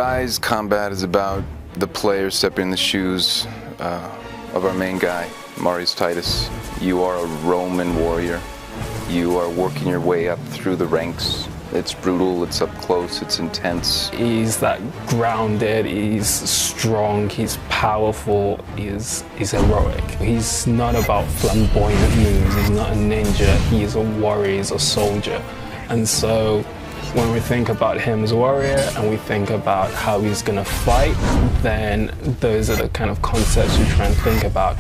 Ryse combat is about the player stepping in the shoes of our main guy, Marius Titus. You are a Roman warrior. You are working your way up through the ranks. It's brutal, it's up close, it's intense. He's that grounded, he's strong, he's powerful, he's heroic. He's not about flamboyant moves, he's not a ninja, he's a warrior, he's a soldier. And so when we think about him as a warrior and we think about how he's gonna fight, then those are the kind of concepts we try and think about.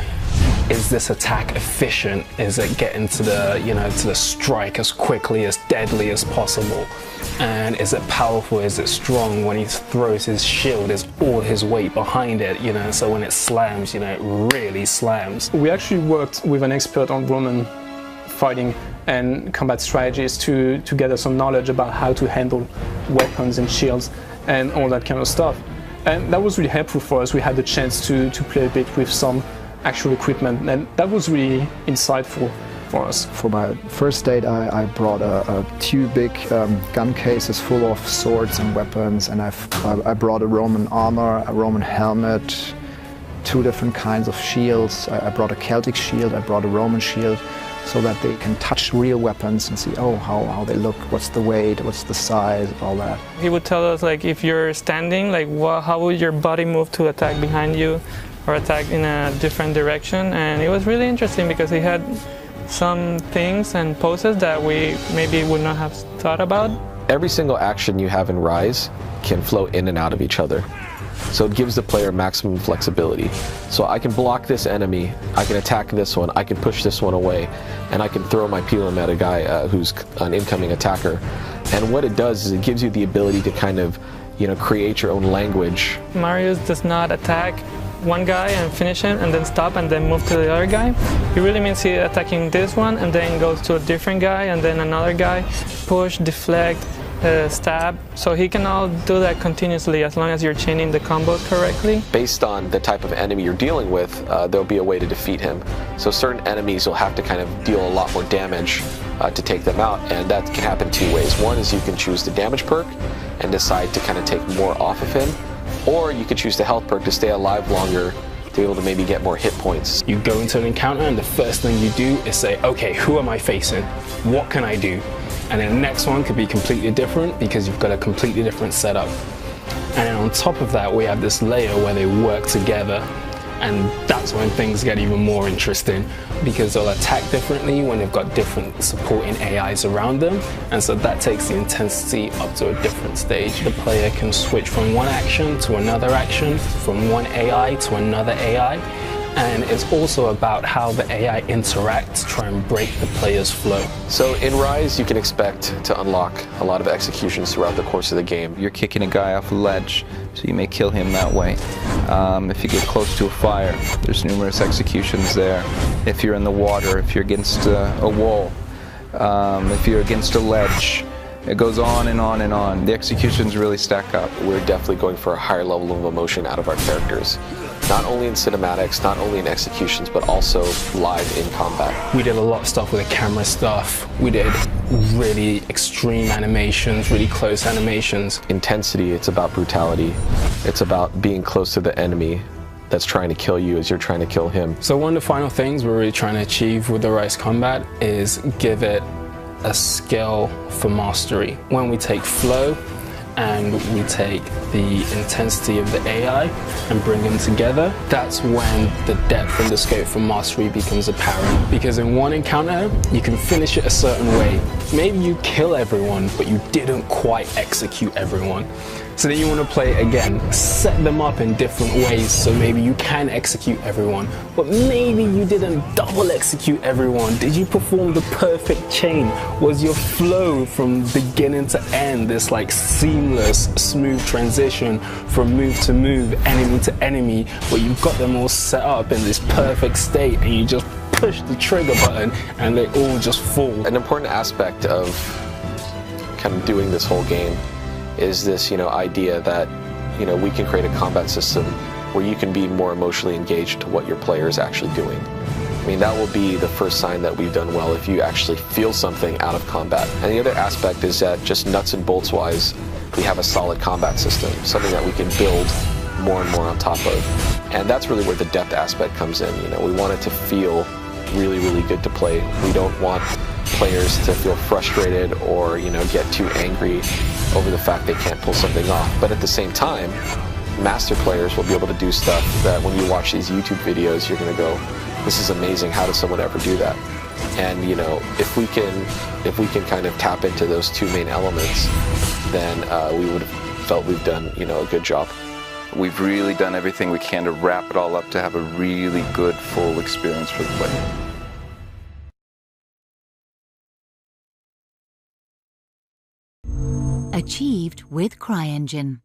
Is this attack efficient? Is it getting to the, to the strike as quickly, as deadly as possible? And is it powerful? Is it strong? When he throws his shield, is all his weight behind it, so when it slams, it really slams. We actually worked with an expert on Roman fighting and combat strategies to gather some knowledge about how to handle weapons and shields and all that kind of stuff. And that was really helpful for us. We had the chance to play a bit with some actual equipment, and that was really insightful for us. For my first date, I brought two big gun cases full of swords and weapons, and I brought a Roman armor, a Roman helmet, two different kinds of shields. I brought a Celtic shield, I brought a Roman shield, so that they can touch real weapons and see, how they look, what's the weight, what's the size, all that. He would tell us, if you're standing, how would your body move to attack behind you or attack in a different direction. And it was really interesting because he had some things and poses that we maybe would not have thought about. Every single action you have in Ryse can flow in and out of each other. So it gives the player maximum flexibility. So I can block this enemy, I can attack this one, I can push this one away, and I can throw my pilum at a guy who's an incoming attacker. And what it does is it gives you the ability to kind of, create your own language. Marius does not attack one guy and finish him and then stop and then move to the other guy. He really means he's attacking this one and then goes to a different guy and then another guy, push, deflect, stab. So he can all do that continuously as long as you're chaining the combos correctly. Based on the type of enemy you're dealing with, there'll be a way to defeat him. So certain enemies will have to kind of deal a lot more damage to take them out, and that can happen two ways. One is you can choose the damage perk and decide to kind of take more off of him, or you could choose the health perk to stay alive longer, to be able to maybe get more hit points. You go into an encounter and the first thing you do is say, okay, who am I facing? What can I do? And then the next one could be completely different because you've got a completely different setup. And then on top of that, we have this layer where they work together. And that's when things get even more interesting because they'll attack differently when they've got different supporting AIs around them. And so that takes the intensity up to a different stage. The player can switch from one action to another action, from one AI to another AI. And it's also about how the AI interacts to try and break the player's flow. So in Ryse, you can expect to unlock a lot of executions throughout the course of the game. You're kicking a guy off a ledge, so you may kill him that way. If you get close to a fire, there's numerous executions there. If you're in the water, if you're against a wall, if you're against a ledge, it goes on and on and on. The executions really stack up. We're definitely going for a higher level of emotion out of our characters. Not only in cinematics, not only in executions, but also live in combat. We did a lot of stuff with the camera stuff. We did really extreme animations, really close animations. Intensity, it's about brutality. It's about being close to the enemy that's trying to kill you as you're trying to kill him. So one of the final things we're really trying to achieve with the Ryse combat is give it a skill for mastery. When we take flow and we take the intensity of the AI and bring them together, that's when the depth and the scope for mastery becomes apparent. Because in one encounter, you can finish it a certain way. Maybe you kill everyone, but you didn't quite execute everyone. So then you want to play it again, set them up in different ways so maybe you can execute everyone, but maybe you didn't double execute everyone. Did you perform the perfect chain? Was your flow from beginning to end this seamless, smooth transition from move to move, enemy to enemy, where you've got them all set up in this perfect state and you just push the trigger button and they all just fall? An important aspect of kind of doing this whole game is this, idea that, we can create a combat system where you can be more emotionally engaged to what your player is actually doing. I mean, that will be the first sign that we've done well if you actually feel something out of combat. And the other aspect is that just nuts and bolts wise, we have a solid combat system, something that we can build more and more on top of. And that's really where the depth aspect comes in. You know, we want it to feel really, really good to play. We don't want players to feel frustrated or, you know, get too angry over the fact they can't pull something off. But at the same time, master players will be able to do stuff that when you watch these YouTube videos, you're going to go, this is amazing, how does someone ever do that? And, you know, if we can kind of tap into those two main elements, then we would have felt we've done, you know, a good job. We've really done everything we can to wrap it all up to have a really good, full experience for the player. Achieved with CryEngine.